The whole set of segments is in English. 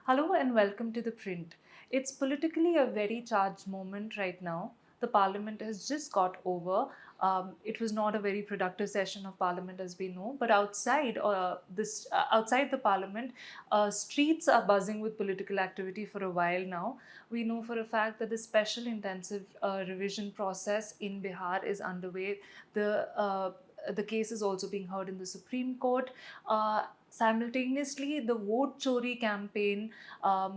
Hello and welcome to The Print. It's politically a very charged moment right now. The parliament has just got over. It was not a very productive session of parliament, as we know, but outside the parliament, streets are buzzing with political activity for a while now. We know for a fact that the special intensive revision process in Bihar is underway. The case is also being heard in the Supreme Court. Simultaneously, the vote chori campaign,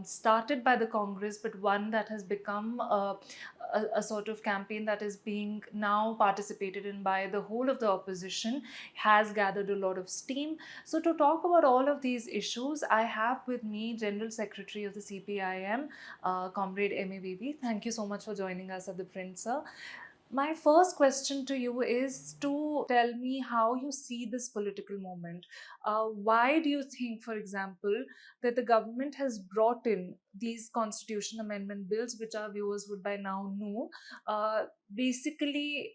started by the Congress, but one that has become a sort of campaign that is being now participated in by the whole of the opposition, has gathered a lot of steam. So, to talk about all of these issues, I have with me General Secretary of the CPIM, Comrade M.A. Thank you so much for joining us at the Print, sir. My first question to you is to tell me how you see this political moment. Why do you think, for example, that the government has brought in these constitution amendment bills, which our viewers would by now know, basically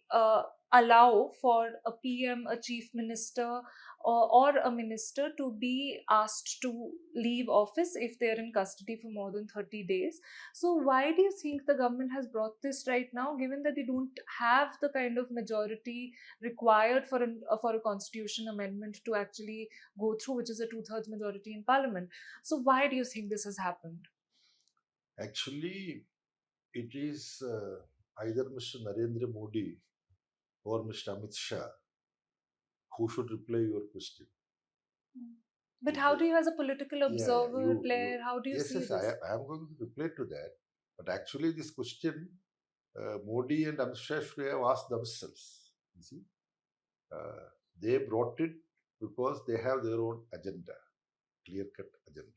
allow for a PM, a chief minister, or a minister to be asked to leave office if they're in custody for more than 30 days? So why do you think the government has brought this right now, given that they don't have the kind of majority required for a constitution amendment to actually go through, which is a two-thirds majority in parliament? So why do you think this has happened? Actually, it is either Mr. Narendra Modi or Mr. Amit Shah who should reply your question. But Is how the, do you, as a political yeah, observer, player, how do you yes, see yes, this? I am going to reply to that. But actually, this question, Modi and Amit Shah should have asked themselves. You see, uh, they brought it because they have their own agenda, clear-cut agenda.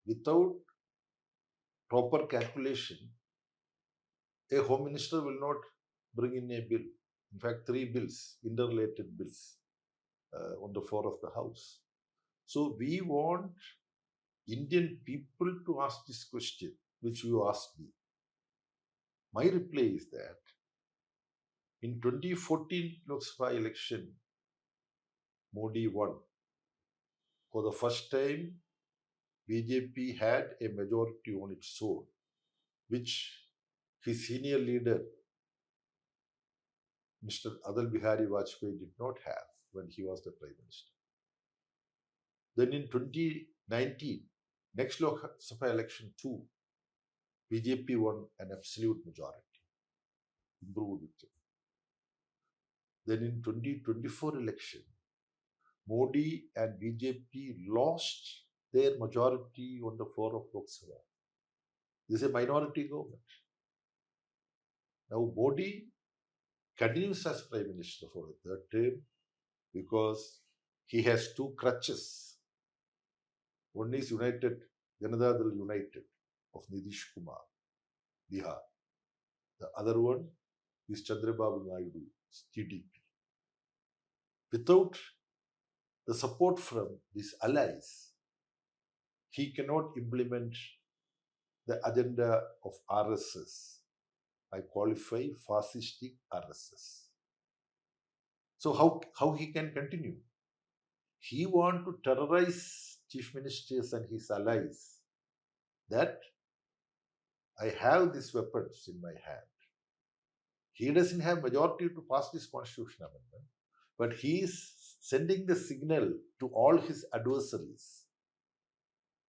Without proper calculation, a home minister will not bring in a bill. In fact, three bills, interrelated bills, on the floor of the House. So we want Indian people to ask this question, which you asked me. My reply is that in 2014 Lok Sabha election, Modi won. For the first time, BJP had a majority on its own, which his senior leader, Mr. Adal Bihari Vajpayee, did not have when he was the Prime Minister. Then in 2019, next Lok Sabha election too, BJP won an absolute majority, improved victory. Then in 2024 election, Modi and BJP lost their majority on the floor of Lok Sabha. This is a minority government. Now Modi continues as Prime Minister for the third term because he has two crutches. One is United Janata Dal United of Nitish Kumar, Bihar. The other one is Chandrababu Naidu, TDP. Without the support from these allies, he cannot implement the agenda of RSS. I qualify fascistic RSS. So how he can continue? He want to terrorize chief ministers and his allies that I have these weapons in my hand. He doesn't have majority to pass this constitution amendment, but he is sending the signal to all his adversaries,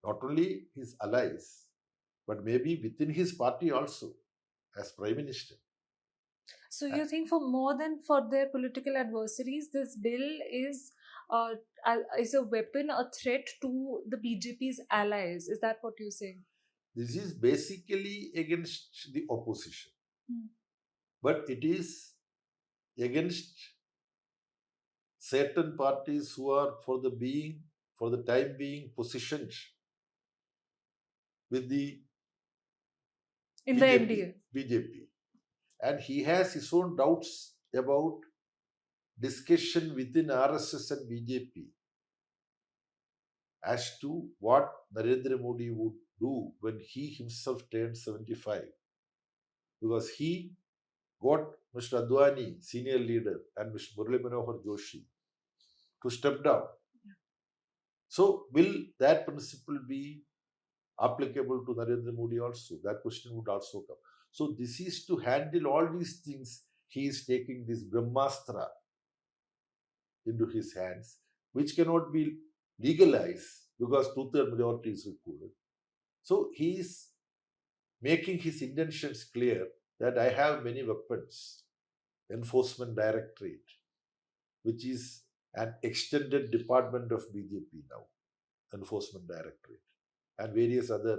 not only his allies, but maybe within his party also, as prime minister. So you think for more than for their political adversaries, this bill uh, is a weapon, a threat to the BJP's allies? Is that what you're saying? This is basically against the opposition, but it is against certain parties who are for the time being positioned with the In the BJP, NDA? BJP, and he has his own doubts about discussion within RSS and BJP as to what Narendra Modi would do when he himself turned 75, because he got Mr. Advani, senior leader, and Mr. Murali Manohar Joshi to step down. So, will that principle be applicable to Narendra Modi also? That question would also come. So, this is to handle all these things. He is taking this Brahmastra into his hands, which cannot be legalized because two-third majority is required. So, he is making his intentions clear that I have many weapons. Enforcement Directorate, which is an extended department of BJP now, Enforcement Directorate, and various other,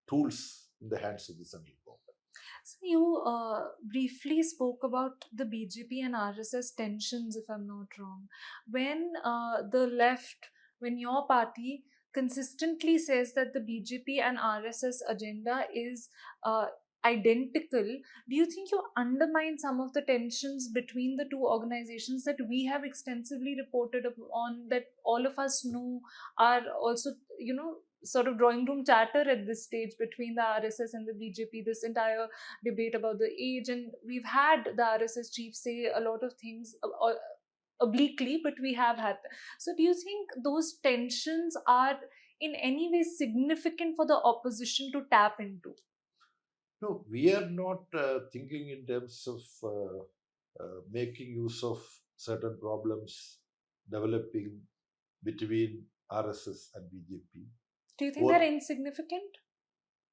tools in the hands of the central government. So you briefly spoke about the BJP and RSS tensions, if I'm not wrong. When the left, when your party consistently says that the BJP and RSS agenda is identical, do you think you undermine some of the tensions between the two organizations that we have extensively reported on, that all of us know are also, sort of drawing room chatter at this stage between the RSS and the BJP, this entire debate about the age, and we've had the RSS chief say a lot of things obliquely, but we have had them. So do you think those tensions are in any way significant for the opposition to tap into? No, we are not thinking in terms of making use of certain problems developing between RSS and BJP. Do you think Or they're insignificant?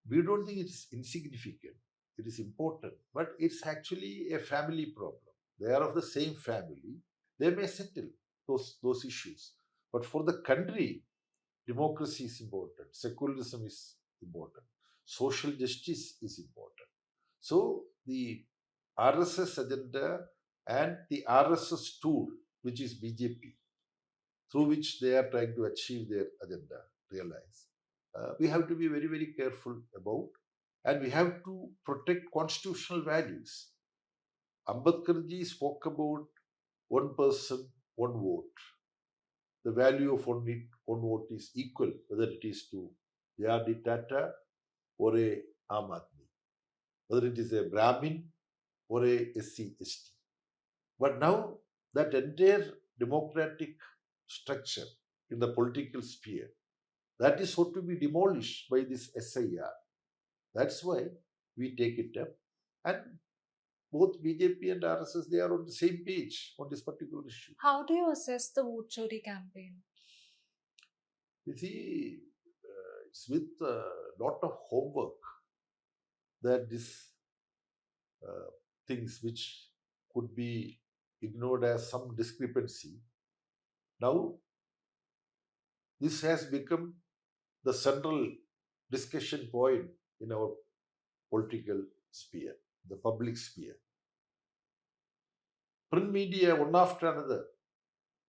we don't think it's insignificant. It is important, but it's actually a family problem. They are of the same family. They may settle those issues. But for the country, democracy is important, secularism is important, social justice is important. So the RSS agenda and the RSS tool, which is BJP, through which they are trying to achieve their agenda, realize. We have to be very, very careful about, and we have to protect constitutional values. Ambedkarji spoke about one person, one vote. The value of one vote is equal, whether it is to J.R.D. Tata or a Aam Aadmi, whether it is a Brahmin or a SC, ST. But now that entire democratic structure in the political sphere, that is sought to be demolished by this SIR. That's why we take it up. And both BJP and RSS, they are on the same page on this particular issue. How do you assess the vote chori campaign? You see, it's with a lot of homework that these things which could be ignored as some discrepancy, now this has become the central discussion point in our political sphere, the public sphere. Print media, one after another,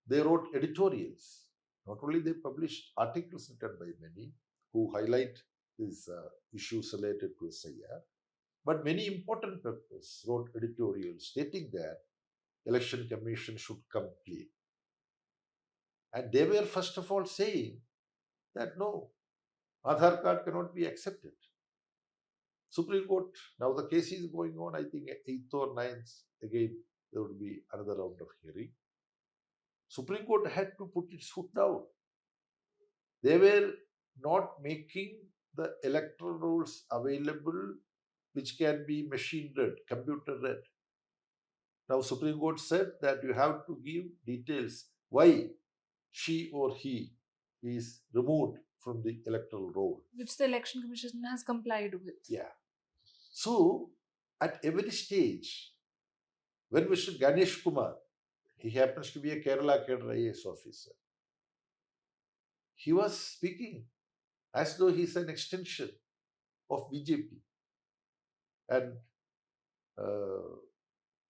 they wrote editorials. Not only they published articles written by many who highlight these issues related to SIR, but many important papers wrote editorials stating that election commission should come clean. And they were first of all saying that no, Aadhaar card cannot be accepted. Supreme Court, now the case is going on, I think 8th or 9th, again there would be another round of hearing. Supreme Court had to put its foot down. They were not making the electoral rolls available which can be machine read, computer read. Now Supreme Court said that you have to give details why she or he is removed from the electoral roll. Which the Election Commission has complied with. Yeah. So at every stage, when Mr. Ganesh Kumar, he happens to be a Kerala cadre IAS officer, he was speaking as though he's an extension of BJP. And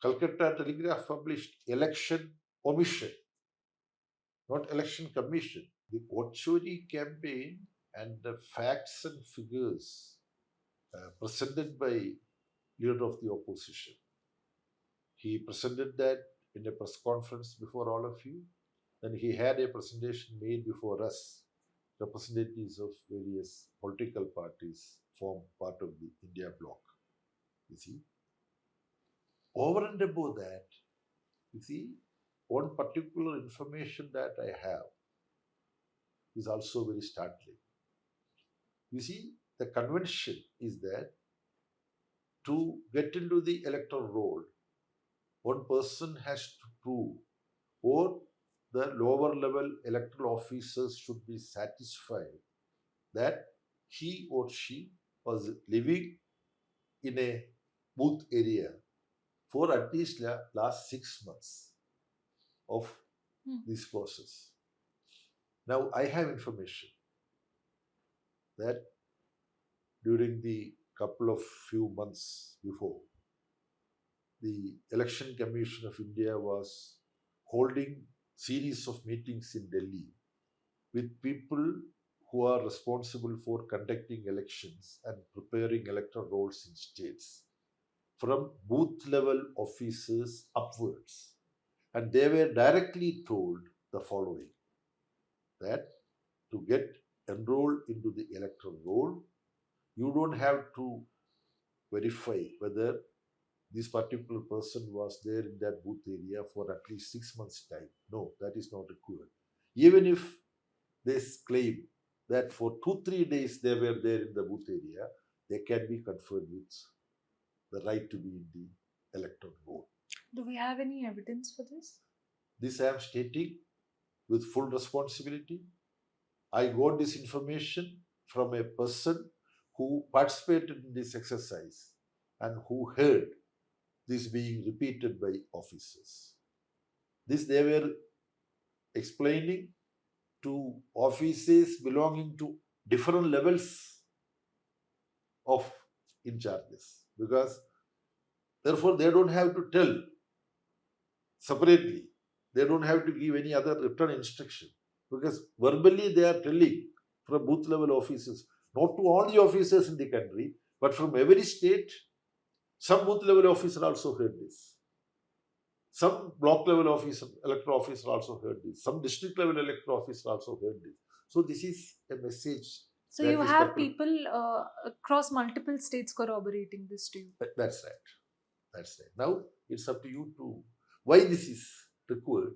Calcutta Telegraph published election omission, not election commission. The Ochori campaign and the facts and figures presented by leader of the opposition. He presented that in a press conference before all of you. Then he had a presentation made before us. Representatives of various political parties form part of the India bloc. You see, over and above that, you see, one particular information that I have, is also very startling. You see, the convention is that to get into the electoral roll, one person has to prove, or the lower level electoral officers should be satisfied that he or she was living in a booth area for at least last 6 months of this process. Now, I have information that during the couple of few months before, the Election Commission of India was holding series of meetings in Delhi with people who are responsible for conducting elections and preparing electoral rolls in states, from booth level officers upwards. And they were directly told the following, that to get enrolled into the electoral roll, you don't have to verify whether this particular person was there in that booth area for at least 6 months' time. No, that is not required. Even if they claim that for 2-3 days they were there in the booth area, they can be conferred with the right to be in the electoral roll. Do we have any evidence for this? This I am stating with full responsibility. I got this information from a person who participated in this exercise and who heard this being repeated by officers. This they were explaining to officers belonging to different levels of in charges, because therefore they don't have to tell separately. They don't have to give any other written instruction, because verbally they are telling from booth level officers, not to all the officers in the country, but from every state. Some booth level officer also heard this. Some block level officer, electoral officer also heard this. Some district level electoral officer also heard this. So this is a message So that you is have purport. people across multiple states corroborating this to you. That's right. That's right. Now it's up to you to why this is required.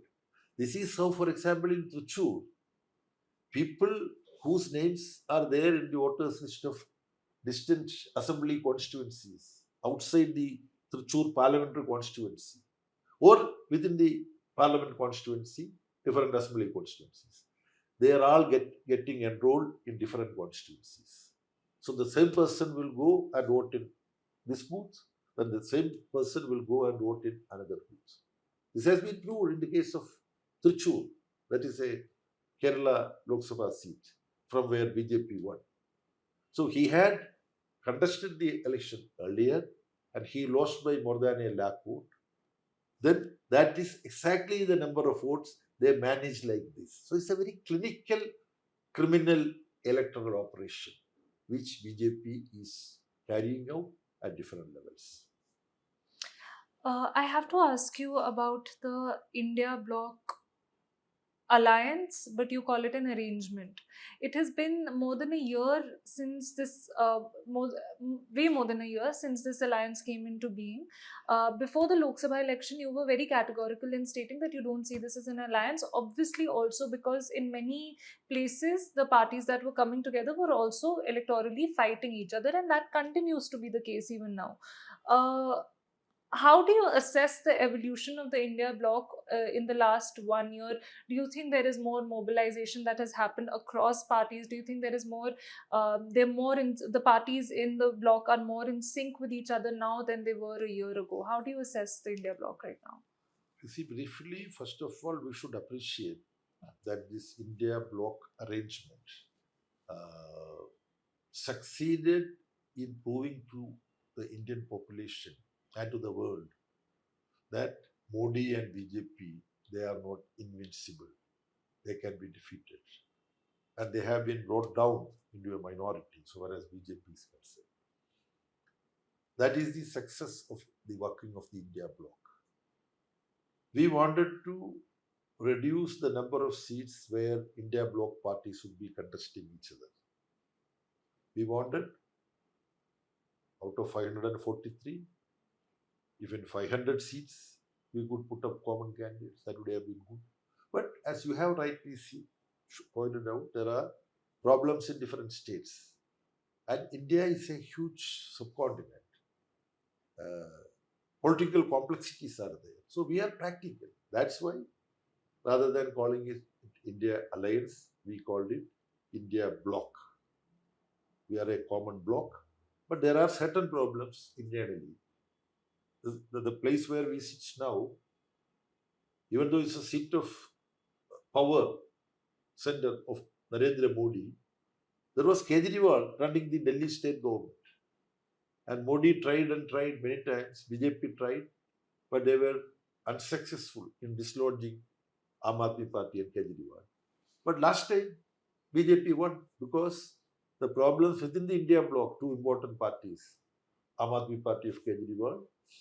This is how, for example, in Trichure, people whose names are there in the voters list of distant assembly constituencies outside the Trichure parliamentary constituency, or within the parliament constituency, different assembly constituencies. They are all getting enrolled in different constituencies. So the same person will go and vote in this booth, then the same person will go and vote in another booth. This has been proved in the case of Trichure, that is a Kerala Lok Sabha seat from where BJP won. So he had contested the election earlier and he lost by more than a lakh vote. Then that is exactly the number of votes they managed like this. So it's a very clinical criminal electoral operation which BJP is carrying out at different levels. I have to ask you about the India bloc alliance, but you call it an arrangement. It has been more than a year since this, way more than a year since this alliance came into being. Before the Lok Sabha election, you were very categorical in stating that you don't see this as an alliance. Obviously, also because in many places, the parties that were coming together were also electorally fighting each other, and that continues to be the case even now. How do you assess the evolution of the India bloc in the last 1 year? Do you think there is more mobilization that has happened across parties? Do you think there is more, they're more in the parties in the bloc are more in sync with each other now than they were a year ago? How do you assess the India bloc right now? You see, briefly, first of all, we should appreciate that this India bloc arrangement uh, succeeded in proving to the Indian population and to the world that Modi and BJP, they are not invincible. They can be defeated. And they have been brought down into a minority, so far as BJP is concerned. That is the success of the working of the India bloc. We wanted to reduce the number of seats where India bloc parties would be contesting each other. We wanted, out of 543, if in 500 seats we could put up common candidates, that would have been good. But as you have rightly pointed out, there are problems in different states. And India is a huge subcontinent. Uh, Political complexities are there. So we are practical. That's why, rather than calling it India Alliance, we called it India Bloc. We are a common bloc, but there are certain problems internally. The place where we sit now, even though it's a seat of power center of Narendra Modi, there was Kejriwal running the Delhi state government. And Modi tried and tried many times, BJP tried, but they were unsuccessful in dislodging Aam Aadmi Party and Kejriwal. But last time, BJP won because the problems within the India bloc, two important parties, Aam Aadmi Party of Kejriwal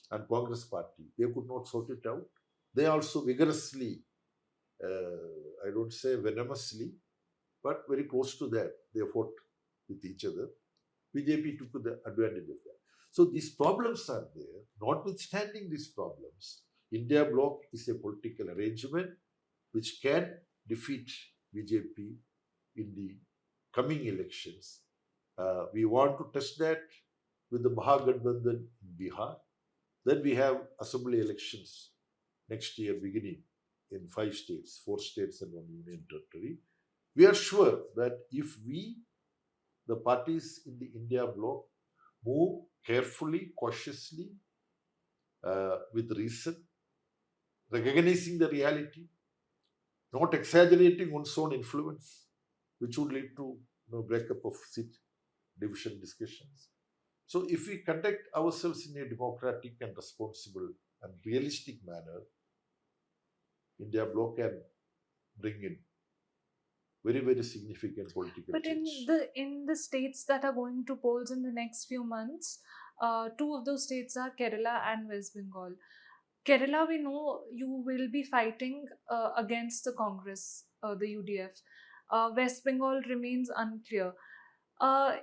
and Congress Party, they could not sort it out. They also vigorously, I don't say venomously, but very close to that, they fought with each other. BJP took the advantage of that. So these problems are there. Notwithstanding these problems, India bloc is a political arrangement which can defeat BJP in the coming elections. We want to test that with the Mahagathbandhan in Bihar. Then we have assembly elections next year beginning in 5 states, 4 states and 1 union territory. We are sure that if we, the parties in the India bloc, move carefully, cautiously, with reason, recognizing the reality, not exaggerating one's own influence, which would lead to breakup of seat division discussions. So, if we conduct ourselves in a democratic and responsible and realistic manner, India bloc can bring in very significant political But change. in the states that are going to polls in the next few months, two of those states are Kerala and West Bengal. Kerala, we know you will be fighting against the Congress, the UDF. West Bengal remains unclear. Uh,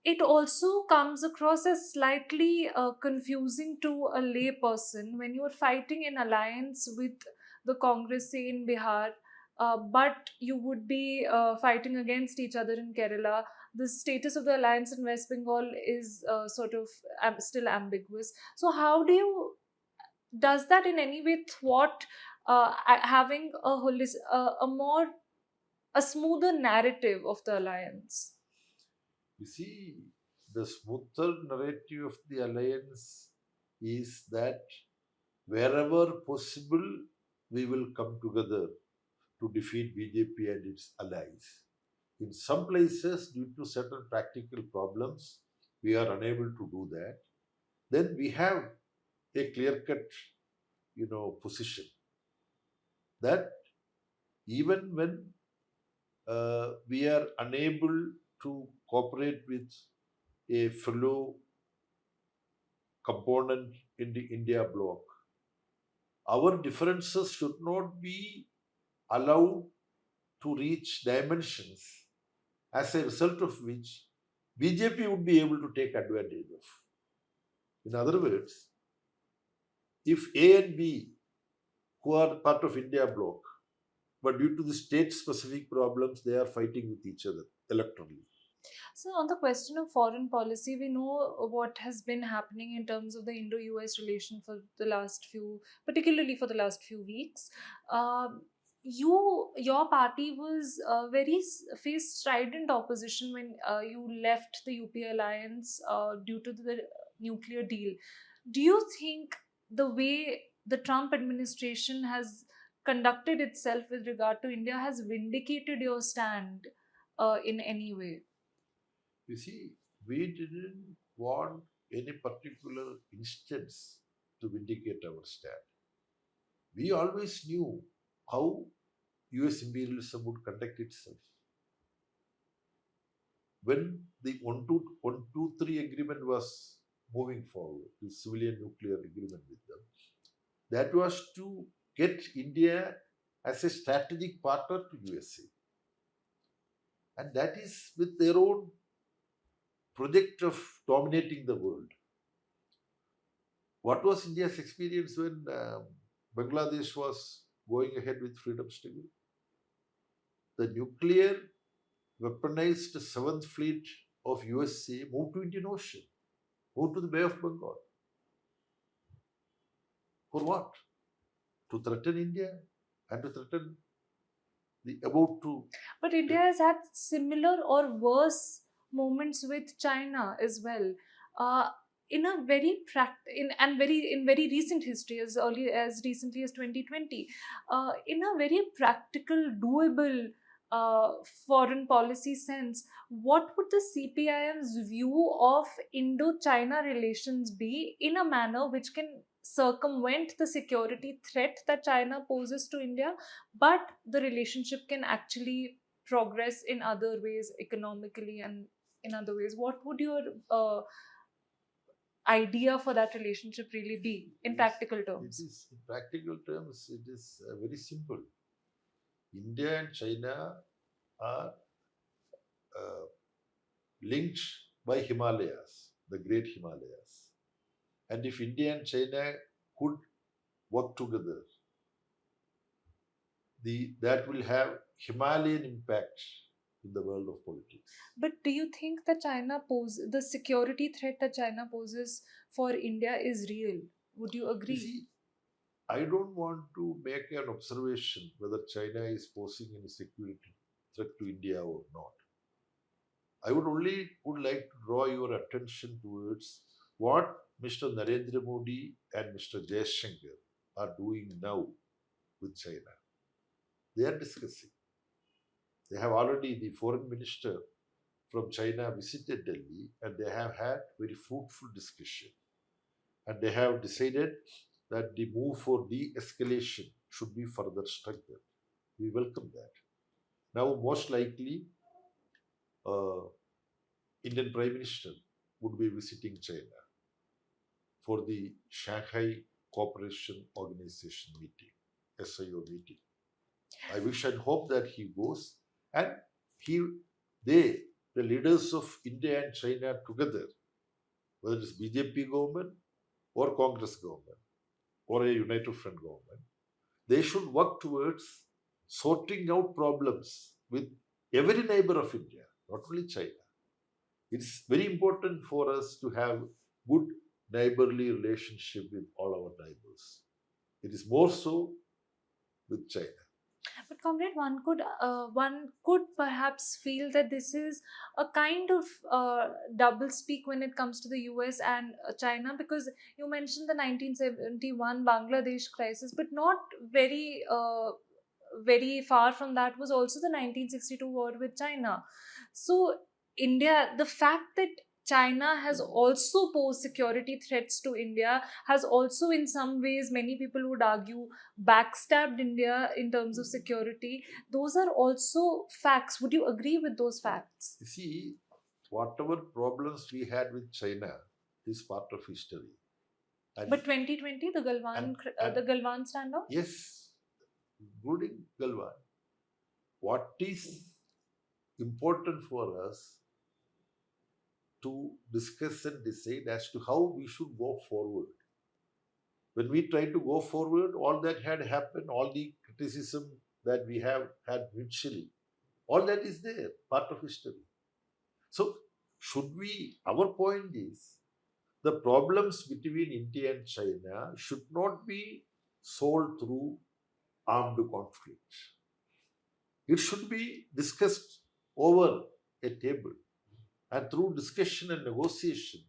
it also comes across as slightly confusing to a lay person when you are fighting in alliance with the Congress, say in Bihar, but you would be fighting against each other in Kerala. The status of the alliance in West Bengal is sort of still ambiguous. So, how do you does that in any way thwart having a more a smoother narrative of the alliance? You see, the smoother narrative of the alliance is that wherever possible, we will come together to defeat BJP and its allies. In some places, due to certain practical problems, we are unable to do that. Then we have a clear-cut, position that even when we are unable to cooperate with a fellow component in the India bloc, our differences should not be allowed to reach dimensions as a result of which BJP would be able to take advantage of. In other words, if A and B, who are part of India bloc, but due to the state specific problems, they are fighting with each other electorally. So, on the question of foreign policy, we know what has been happening in terms of the Indo-US relation for the last few, particularly for the last few weeks. Um your party was faced strident opposition when you left the UP alliance due to the nuclear deal. Do you think the way the Trump administration has conducted itself with regard to India has vindicated your stand in any way? You see, we didn't want any particular instance to vindicate our stand. We always knew how US imperialism would conduct itself. When the 123 agreement was moving forward, the civilian nuclear agreement with them, that was to get India as a strategic partner to USA. And that is with their own project of dominating the world. What was India's experience when Bangladesh was going ahead with freedom struggle? the nuclear weaponized Seventh Fleet of USA moved to Indian Ocean, moved to the Bay of Bengal. For what? To threaten India and to threaten the about to. But India has had similar or worse moments with China as well. Uh, in a very in very recent history, as early as recently as 2020, in a very practical, doable uh, foreign policy sense, what would the CPIM's view of Indo-China relations be in a manner which can circumvent the security threat that China poses to India, but the relationship can actually progress in other ways economically and in other ways? What would your idea for that relationship really be in practical It terms? is, in practical terms, it is very simple. India and China are uh, linked by Himalayas, the Great Himalayas. And if India and China could work together, that will have Himalayan impact in the world of politics. But do you think that the security threat that China poses for India is real? Would you You agree? see, I don't want to make an observation whether China is posing any security threat to India or not. I would like to draw your attention towards what Mr. Narendra Modi and Mr. Jaishankar are doing now with China. They are discussing. They have already, the foreign minister from China visited Delhi and they have had very fruitful discussion. And they have decided that the move for de-escalation should be further strengthened. We welcome that. Now, most likely, uh, Indian Prime Minister would be visiting China for the Shanghai Cooperation Organization meeting, SIO meeting. I wish and hope that he goes and he, they, the leaders of India and China together, whether it's BJP government or Congress government or a united front government, they should work towards sorting out problems with every neighbor of India, not only China. It's very important for us to have good neighborly relationship with all our neighbors. It is more so with China. But comrade, one could perhaps feel that this is a kind of double speak when it comes to the US and China, because you mentioned the 1971 Bangladesh crisis, but not very far from that was also the 1962 war with China. So India, the fact that China has also posed security threats to India has also, in some ways, many people would argue, backstabbed India in terms of security. Those are also facts. Would you agree with those facts? You see, whatever problems we had with China is part of history. And, But 2020, the Galwan standoff. yes, including Galwan, what is important for us to discuss and decide as to how we should go forward. When we try to go forward, all that had happened, all the criticism that we have had mutually, all that is there, part of history. So, our point is, the problems between India and China should not be solved through armed conflict. It should be discussed over a table. And through discussion and negotiation,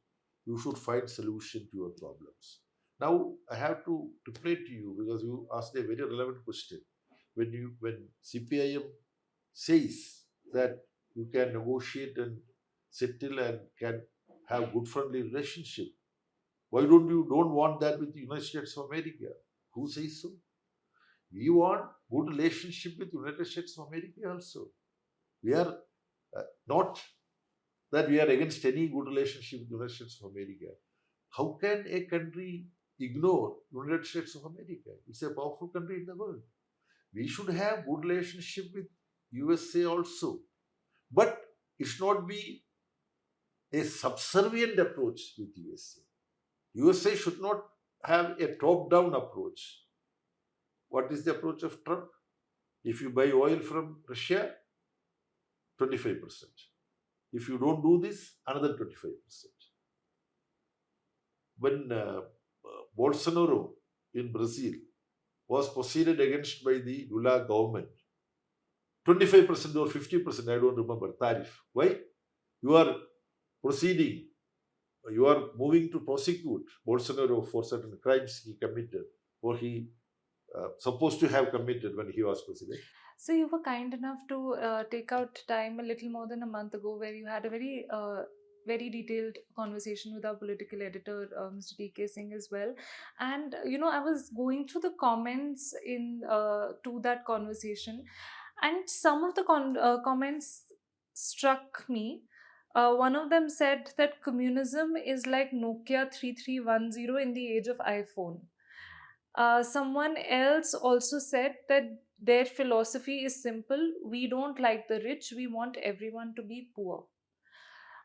you should find solution to your problems. Now, I have to reply to you because you asked a very relevant question. When CPIM says that you can negotiate and settle and can have good friendly relationship, why don't want that with the United States of America? Who says so? We want good relationship with United States of America also. We are not that we are against any good relationship with the United States of America. How can a country ignore United States of America? It's a powerful country in the world. We should have good relationship with USA also. But it should not be a subservient approach with USA. USA should not have a top-down approach. What is the approach of Trump? If you buy oil from Russia, 25%. If you don't do this, another 25%. When Bolsonaro in Brazil was proceeded against by the Lula government, 25% or 50%, I don't remember, tariff. Why? You are proceeding, you are moving to prosecute Bolsonaro for certain crimes he committed or he supposed to have committed when he was president. So you were kind enough to take out time a little more than a month ago, where you had a very detailed conversation with our political editor, Mr. T.K. Singh, as well. And I was going through the comments in to that conversation, and some of the comments struck me. One of them said that communism is like Nokia 3310 in the age of iPhone. Someone else also said that their philosophy is simple: we don't like the rich, we want everyone to be poor.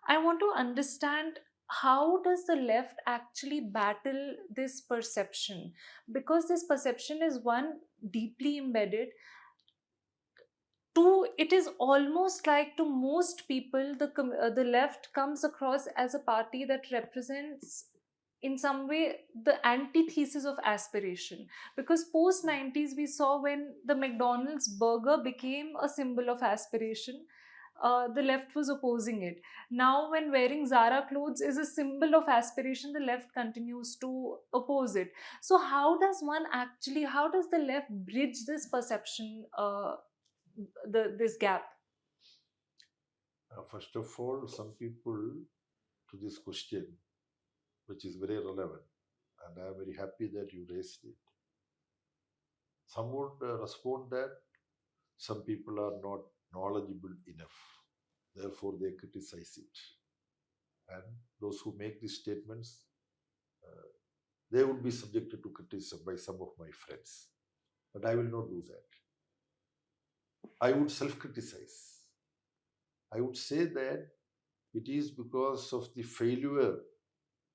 I want to understand, how does the left actually battle this perception? Because this perception is, one, deeply embedded. Two, it is almost like, to most people, the left comes across as a party that represents, in some way, the antithesis of aspiration. Because post 90s, we saw when the McDonald's burger became a symbol of aspiration, the left was opposing it. Now, when wearing Zara clothes is a symbol of aspiration, the left continues to oppose it. So, how does the left bridge this perception, this gap? First of all, some people to this question, which is very relevant, and I am very happy that you raised it. Some would respond that some people are not knowledgeable enough, therefore they criticize it. And those who make these statements, uh, they would be subjected to criticism by some of my friends. But I will not do that. I would self criticize. I would say that it is because of the failure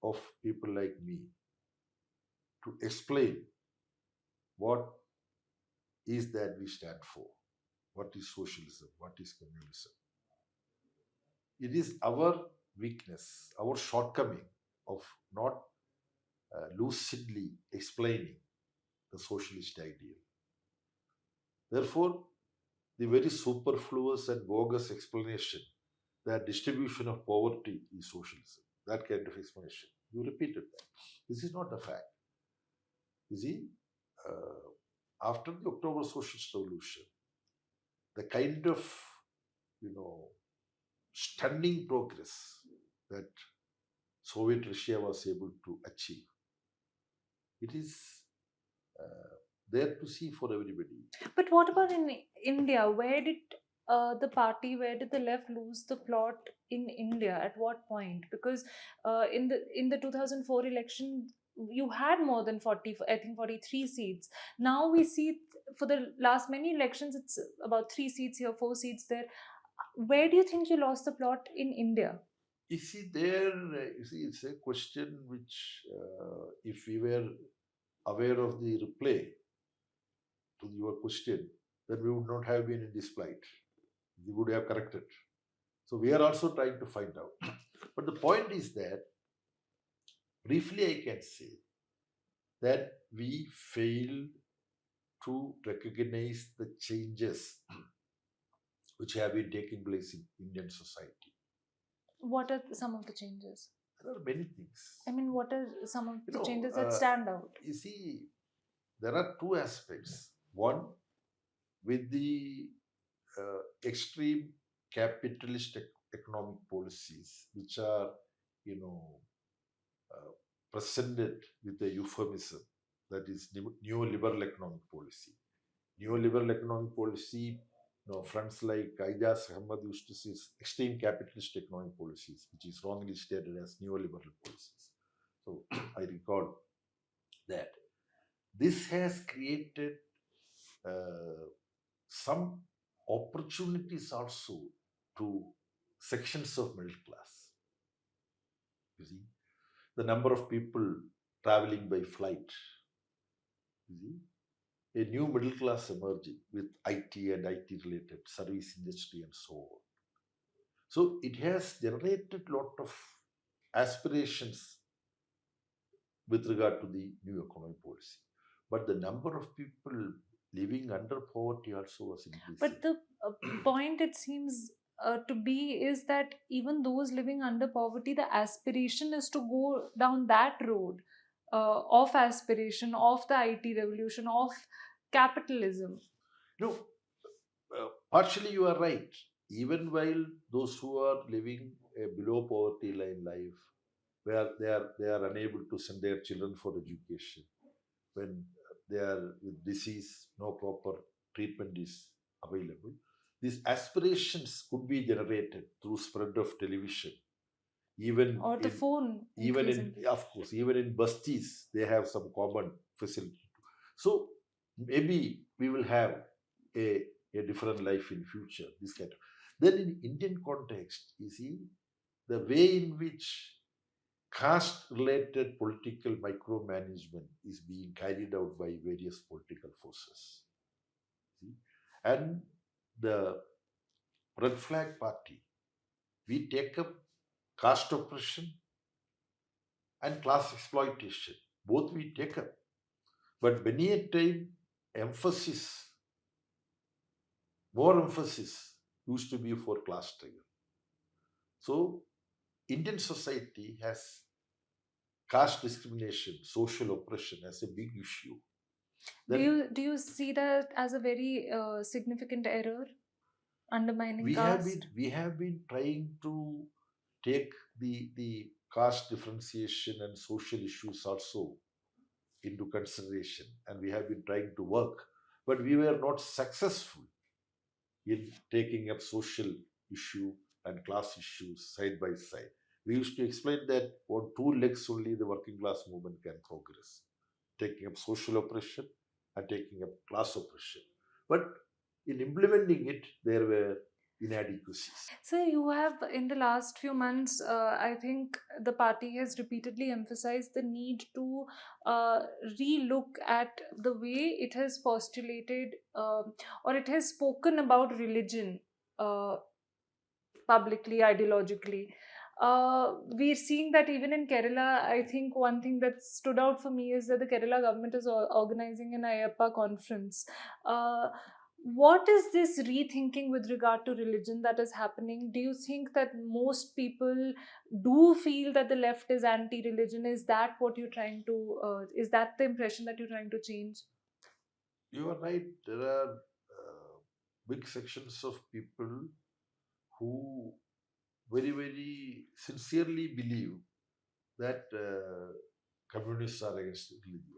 of people like me to explain what is that we stand for, what is socialism, what is communism. It is our weakness, our shortcoming of not lucidly explaining the socialist ideal. Therefore, the very superfluous and bogus explanation that distribution of poverty is socialism, that kind of explanation, you repeated that. This is not a fact. You see, after the October Socialist Revolution, the kind of, you know, stunning progress that Soviet Russia was able to achieve, it is uh, there to see for everybody. But what about in India? Where did where did the left lose the plot in India? At what point? Because in the 2004 election, you had more than 40, I think 43 seats. Now we see, for the last many elections, it's about 3 seats here, 4 seats there. Where do you think you lost the plot in India? You see, it's a question which, if we were aware of the reply to your question, then we would not have been in this plight. We would have corrected. So we are also trying to find out. But the point is that, briefly, I can say that we failed to recognize the changes which have been taking place in Indian society. What are some of the changes? There are many things. I mean, what are some of You the know, changes that stand out? you see, there are two aspects. One, with the extreme capitalist economic policies, which are, you know, uh, presented with a euphemism, that is neoliberal economic policy. Neoliberal economic policy, fronts like Aijaz Ahmad used to say extreme capitalist economic policies, which is wrongly stated as neoliberal policies. So I recall that this has created uh, some opportunities also to sections of middle class. You see, the number of people traveling by flight. You see, a new middle class emerging with IT and IT related service industry and so on. So it has generated lot of aspirations with regard to the new economic policy. But the number of people living under poverty also was increasing. But the point, it seems to be, is that even those living under poverty, the aspiration is to go down that road of aspiration, of the IT revolution, of capitalism. No, partially you are right. Even while those who are living a below poverty line life, where they are unable to send their children for education, when they are with disease, no proper treatment is available. These aspirations could be generated through spread of television. Even Or the in phone, increasingly. of course, even in busties, they have some common facility. So maybe we will have a different life in future. This kind of. Then in Indian context, you see the way in which caste-related political micromanagement is being carried out by various political forces. See? And the Red Flag Party, we take up caste oppression and class exploitation. Both we take up. But many a time, emphasis, more emphasis used to be for class struggle. So, Indian society has caste discrimination, social oppression as a big issue. Then Do you see that as a very significant error, undermining caste? we have been trying to take the caste differentiation and social issues also into consideration, and we have been trying to work, but we were not successful in taking up social issue and class issues side by side. We used to explain that on two legs only the working class movement can progress, taking up social oppression and taking up class oppression. But in implementing it, there were inadequacies. So you have, in the last few months, I think the party has repeatedly emphasized the need to uh, re-look at the way it has postulated or it has spoken about religion uh, publicly, ideologically. We're seeing that even in Kerala. I think one thing that stood out for me is that the Kerala government is organizing an Ayappa conference. Uh, what is this rethinking with regard to religion that is happening? Do you think that most people do feel that the left is anti-religion? Is that what you're trying to? Is that the impression that you're trying to change? You are right. There are big sections of people who very, very sincerely believe that communists are against religion.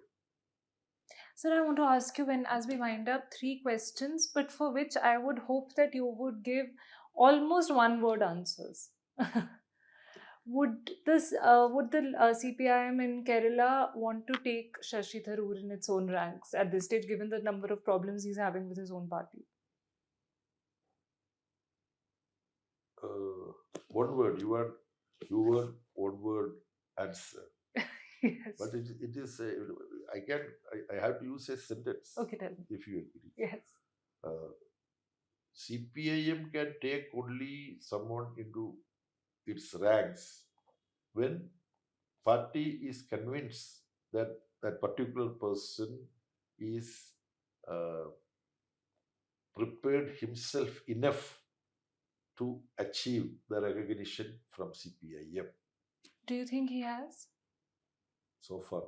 Sir, I want to ask you, when as we wind up, three questions, but for which I would hope that you would give almost one word answers. Would the CPIM in Kerala want to take Shashi Tharoor in its own ranks at this stage, given the number of problems he's having with his own party? One word, one word answer. Yes. But it is, I have to use a sentence, Okay, tell me. if you agree. Yes. CPIM can take only someone into its ranks when party is convinced that that particular person is uh, prepared himself enough to achieve the recognition from CPIM. Do you think he has? So far,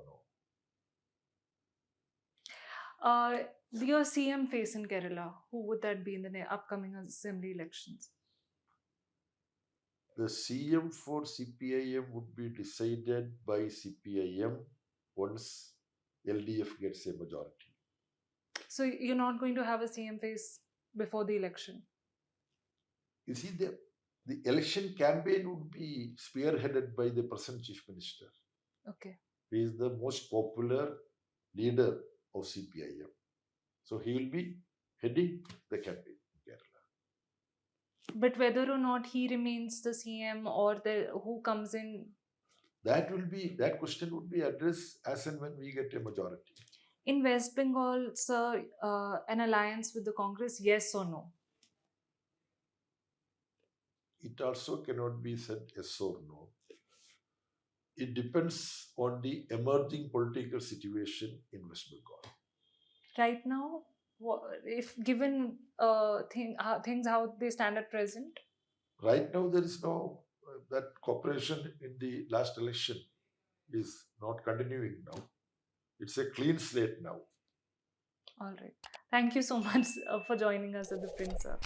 no. Your CM face in Kerala, who would that be in the upcoming assembly elections? The CM for CPIM would be decided by CPIM once LDF gets a majority. So you're not going to have a CM face before the election? You see, the election campaign would be spearheaded by the present chief minister. Okay. He is the most popular leader of CPIM. So he will be heading the campaign in Kerala. But whether or not he remains the CM or the who comes in, That question would be addressed as and when we get a majority. in West Bengal, sir, an alliance with the Congress, yes or no? it also cannot be said yes or no. It depends on the emerging political situation in West Bengal. Right now, if given things how they stand at present? Right now, there is no that cooperation in the last election is not continuing now. It's a clean slate now. All right. Thank you so much for joining us at the Print, sir.